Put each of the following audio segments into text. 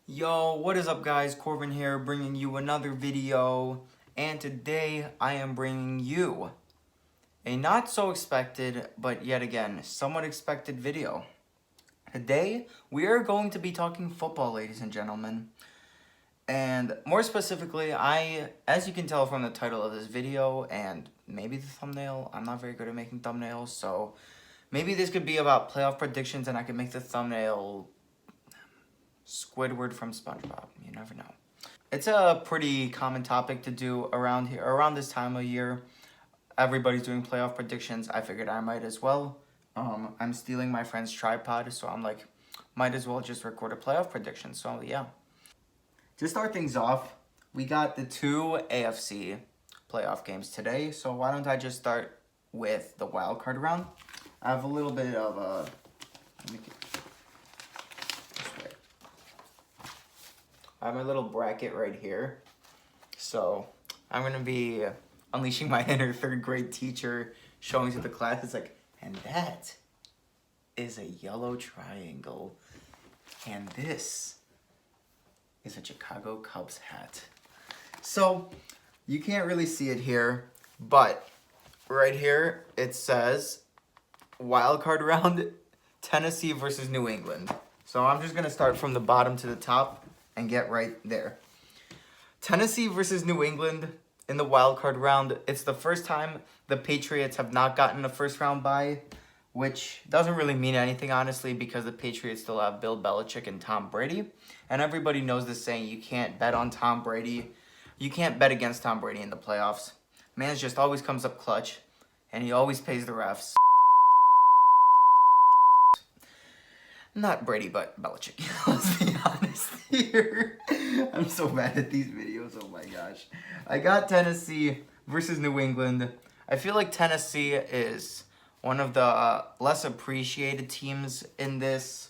Yo, what is up guys? Corbin here bringing you another video, and today I am bringing you a not so expected but yet again somewhat expected video. Today we are going to be talking football, ladies and gentlemen, and more specifically, as you can tell from the title of this video and maybe the thumbnail, I'm not very good at making thumbnails, so maybe this could be about playoff predictions and I could make the thumbnail Squidward from SpongeBob. You never know. It's a pretty common topic to do around here, around this time of year. Everybody's doing playoff predictions. I figured I might as well. I'm stealing my friend's tripod, so I'm like, might as well just record a playoff prediction. So yeah. To start things off, we got the two AFC playoff games today. So why don't I just start with the wild card round? I have a little bit of a. I have my little bracket right here. So I'm going to be unleashing my inner third grade teacher, showing to the class. It's like, and that is a yellow triangle. And this is a Chicago Cubs hat. So you can't really see it here, but right here it says wild card round, Tennessee versus New England. So I'm just going to start from the bottom to the top and get right there. Tennessee versus New England in the wild card round. It's the first time the Patriots have not gotten a first round bye, which doesn't really mean anything, honestly, because the Patriots still have Bill Belichick and Tom Brady. And everybody knows the saying, you can't bet on Tom Brady. You can't bet against Tom Brady in the playoffs. Man just always comes up clutch, and he always pays the refs. Not Brady, but Belichick. Let's be honest here. I'm so bad at these videos. Oh my gosh. I got Tennessee versus New England. I feel like Tennessee is one of the less appreciated teams in this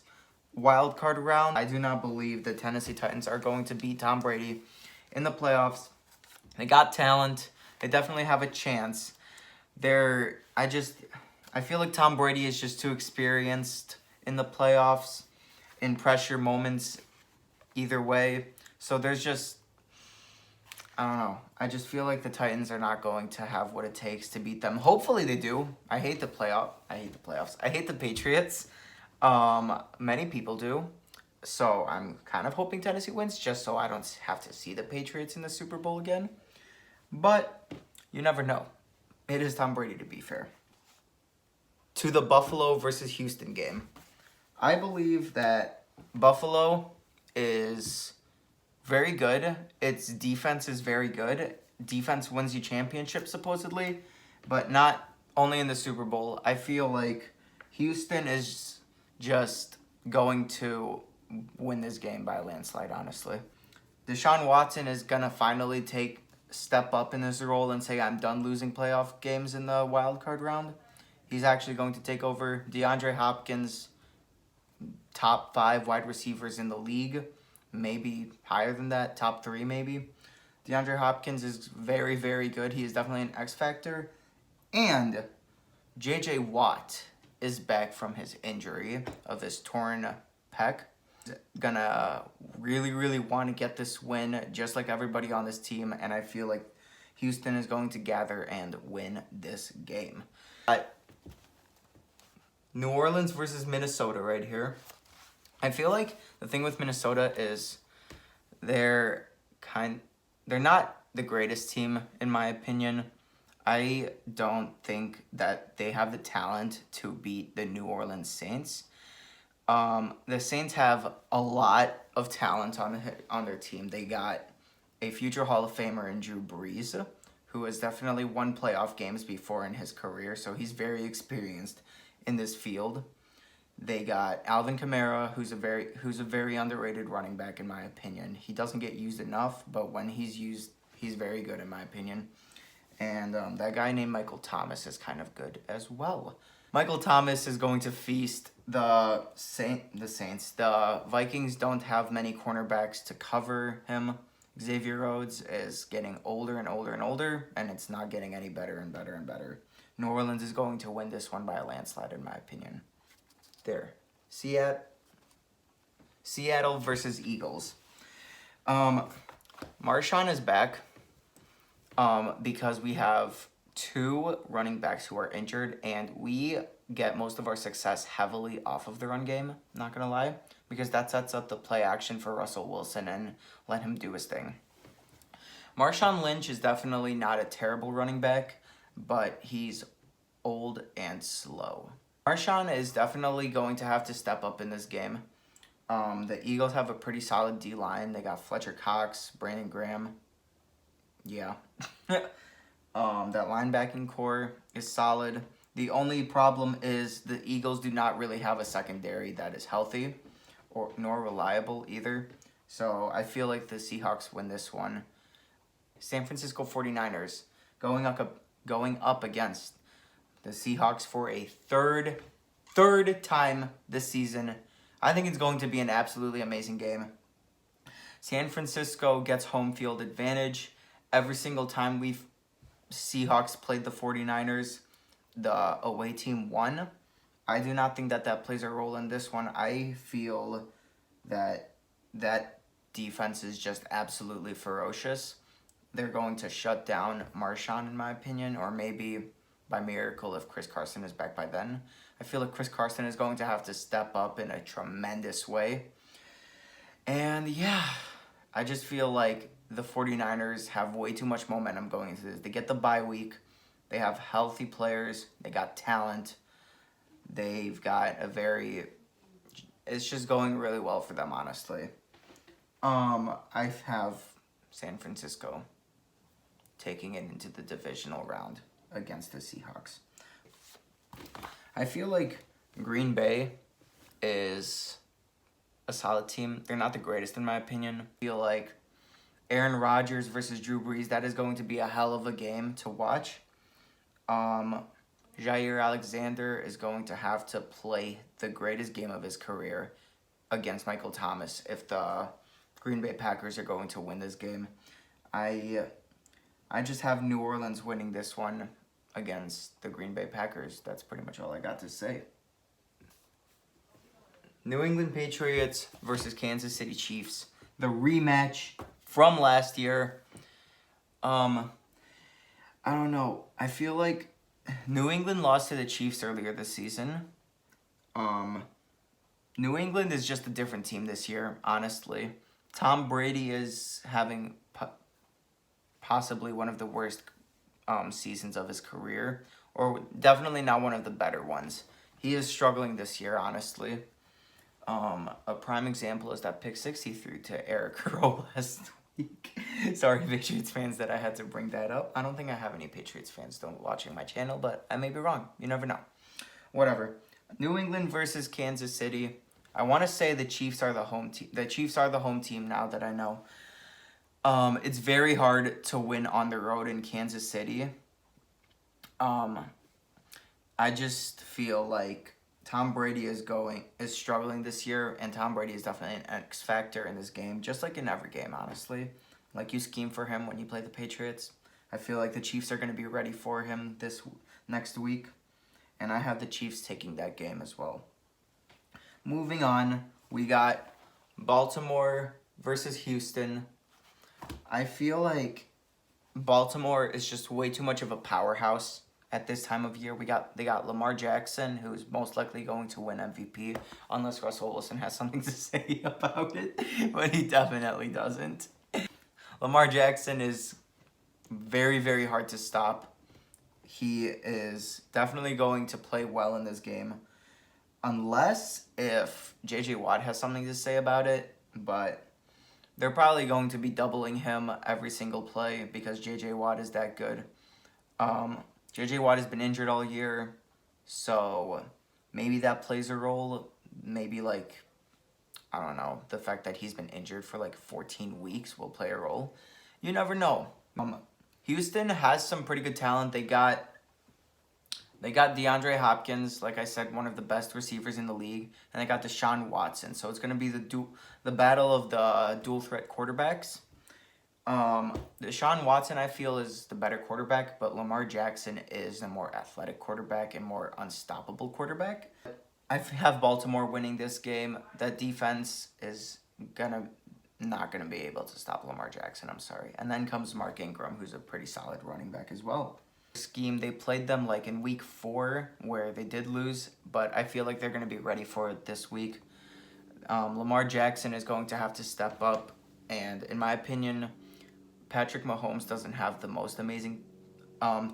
wild card round. I do not believe the Tennessee Titans are going to beat Tom Brady in the playoffs. They got talent. They definitely have a chance. I feel like Tom Brady is just too experienced in the playoffs, in pressure moments, either way. So I don't know. I just feel like the Titans are not going to have what it takes to beat them. Hopefully they do. I hate the playoffs. I hate the Patriots. Many people do. So I'm kind of hoping Tennessee wins just so I don't have to see the Patriots in the Super Bowl again. But you never know. It is Tom Brady, to be fair. To the Buffalo versus Houston game. I believe that Buffalo is very good. Its defense is very good. Defense wins you championships, supposedly, but not only in the Super Bowl. I feel like Houston is just going to win this game by a landslide, honestly. Deshaun Watson is going to finally step up in this role and say, I'm done losing playoff games in the wild card round. He's actually going to take over. DeAndre Hopkins, top 5 wide receivers in the league, maybe higher than that, top 3 maybe. DeAndre Hopkins is very, very good. He is definitely an X factor. And J.J. Watt is back from his injury of his torn pec. Gonna really, really want to get this win just like everybody on this team, and I feel like Houston is going to gather and win this game. New Orleans versus Minnesota right here. I feel like the thing with Minnesota is they're not the greatest team, in my opinion. I don't think that they have the talent to beat the New Orleans Saints. The Saints have a lot of talent on their team. They got a future Hall of Famer in Drew Brees, who has definitely won playoff games before in his career, so he's very experienced in this field. They got Alvin Kamara, who's a very underrated running back in my opinion. He doesn't get used enough, but when he's used, he's very good in my opinion. And that guy named Michael Thomas is kind of good as well. Michael Thomas is going to feast the Saints. The Vikings don't have many cornerbacks to cover him. Xavier Rhodes is getting older and older and older, and it's not getting any better and better and better. New Orleans is going to win this one by a landslide, in my opinion. There. Seattle versus Eagles. Marshawn is back because we have 2 running backs who are injured, and we get most of our success heavily off of the run game, not gonna lie, because that sets up the play action for Russell Wilson and let him do his thing. Marshawn Lynch is definitely not a terrible running back, but he's old and slow. Marshawn is definitely going to have to step up in this game. The Eagles have a pretty solid D-line. They got Fletcher Cox, Brandon Graham. Yeah. That linebacking core is solid. The only problem is the Eagles do not really have a secondary that is healthy nor reliable either. So I feel like the Seahawks win this one. San Francisco 49ers going up against the Seahawks for a third time this season. I think it's going to be an absolutely amazing game. San Francisco gets home field advantage. Every single time Seahawks played the 49ers, the away team won. I do not think that plays a role in this one. I feel that defense is just absolutely ferocious. They're going to shut down Marshawn, in my opinion, or maybe by miracle if Chris Carson is back by then. I feel like Chris Carson is going to have to step up in a tremendous way. And yeah, I just feel like the 49ers have way too much momentum going into this. They get the bye week. They have healthy players. They got talent. They've got it's just going really well for them, honestly. I have San Francisco taking it into the divisional round against the Seahawks. I feel like Green Bay is a solid team. They're not the greatest in my opinion. I feel like Aaron Rodgers versus Drew Brees, that is going to be a hell of a game to watch. Jair Alexander is going to have to play the greatest game of his career against Michael Thomas if the Green Bay Packers are going to win this game. I just have New Orleans winning this one against the Green Bay Packers. That's pretty much all I got to say. New England Patriots versus Kansas City Chiefs. The rematch from last year. I don't know. I feel like New England lost to the Chiefs earlier this season. New England is just a different team this year, honestly. Tom Brady is having possibly one of the worst seasons of his career, or definitely not one of the better ones. He is struggling this year, honestly. A prime example is that pick 6 he threw to Eric Rowe last week. Sorry, Patriots fans, that I had to bring that up. I don't think I have any Patriots fans still watching my channel, but I may be wrong. You never know. Whatever. New England versus Kansas City. I want to say the Chiefs are the home team. The Chiefs are the home team now that I know. It's very hard to win on the road in Kansas City. I just feel like Tom Brady is struggling this year, and Tom Brady is definitely an X factor in this game, just like in every game, honestly. Like you scheme for him when you play the Patriots. I feel like the Chiefs are going to be ready for him this next week, and I have the Chiefs taking that game as well. Moving on, we got Baltimore versus Houston. I feel like Baltimore is just way too much of a powerhouse at this time of year. They got Lamar Jackson, who's most likely going to win MVP, unless Russell Wilson has something to say about it, but he definitely doesn't. Lamar Jackson is very, very hard to stop. He is definitely going to play well in this game, unless if J.J. Watt has something to say about it, but they're probably going to be doubling him every single play because J.J. Watt is that good. J.J. Watt has been injured all year, so maybe that plays a role. Maybe, I don't know, the fact that he's been injured for 14 weeks will play a role. You never know. Houston has some pretty good talent. They got DeAndre Hopkins, like I said, one of the best receivers in the league, and they got Deshaun Watson. So it's going to be the battle of the dual threat quarterbacks. Deshaun Watson, I feel, is the better quarterback, but Lamar Jackson is the more athletic quarterback and more unstoppable quarterback. I have Baltimore winning this game. That defense is going to not going to be able to stop Lamar Jackson. I'm sorry. And then comes Mark Ingram, who's a pretty solid running back as well. Scheme, they played them like in week 4 where they did lose, but I feel like they're going to be ready for it this week. Lamar Jackson is going to have to step up, and in my opinion, Patrick Mahomes doesn't have the most amazing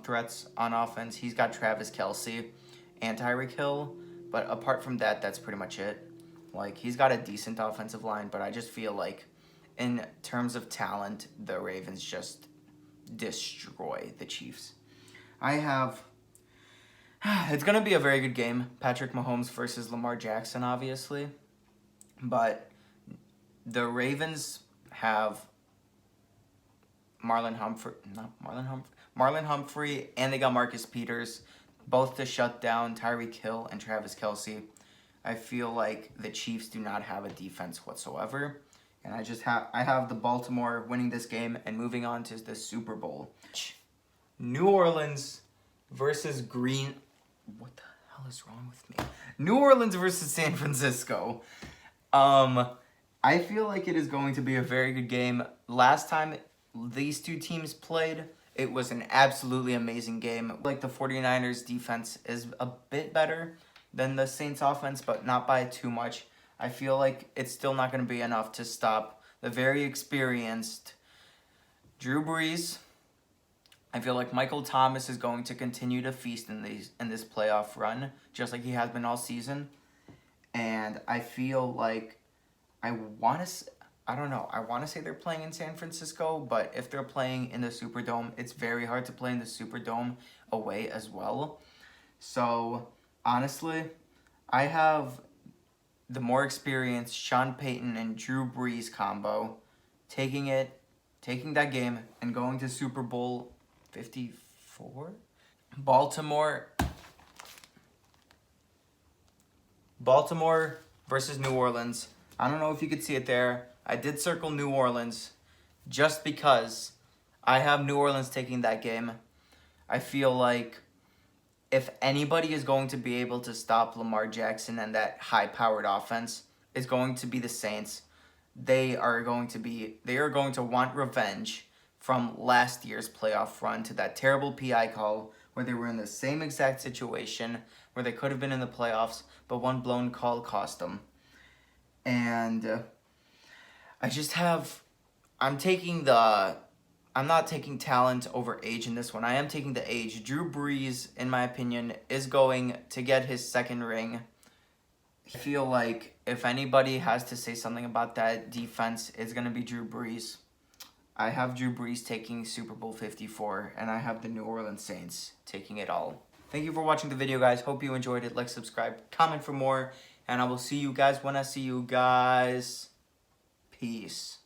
threats on offense. He's got Travis Kelce and Tyreek Hill, but apart from that, that's pretty much it. Like, he's got a decent offensive line, but I just feel like in terms of talent, the Ravens just destroy the Chiefs. It's going to be a very good game. Patrick Mahomes versus Lamar Jackson, obviously. But the Ravens have Marlon Humphrey, and they got Marcus Peters, both to shut down Tyreek Hill and Travis Kelce. I feel like the Chiefs do not have a defense whatsoever. And I have the Baltimore winning this game and moving on to the Super Bowl. New Orleans versus Green. What the hell is wrong with me? New Orleans versus San Francisco. I feel like it is going to be a very good game. Last time these two teams played, it was an absolutely amazing game. Like, the 49ers defense is a bit better than the Saints offense, but not by too much. I feel like it's still not going to be enough to stop the very experienced Drew Brees. I feel like Michael Thomas is going to continue to feast in this playoff run, just like he has been all season. And I feel like I want to say they're playing in San Francisco, but if they're playing in the Superdome, it's very hard to play in the Superdome away as well. So, honestly, I have the more experienced Sean Payton and Drew Brees combo taking that game and going to Super Bowl 54? Baltimore versus New Orleans. I don't know if you could see it there. I did circle New Orleans just because I have New Orleans taking that game. I feel like if anybody is going to be able to stop Lamar Jackson and that high-powered offense, it's going to be the Saints. They are going to want revenge from last year's playoff run to that terrible PI call where they were in the same exact situation where they could have been in the playoffs, but one blown call cost them. And I'm not taking talent over age in this one. I am taking the age. Drew Brees, in my opinion, is going to get his second ring. I feel like if anybody has to say something about that defense, it's going to be Drew Brees. I have Drew Brees taking Super Bowl 54, and I have the New Orleans Saints taking it all. Thank you for watching the video, guys. Hope you enjoyed it. Like, subscribe, comment for more, and I will see you guys when I see you guys. Peace.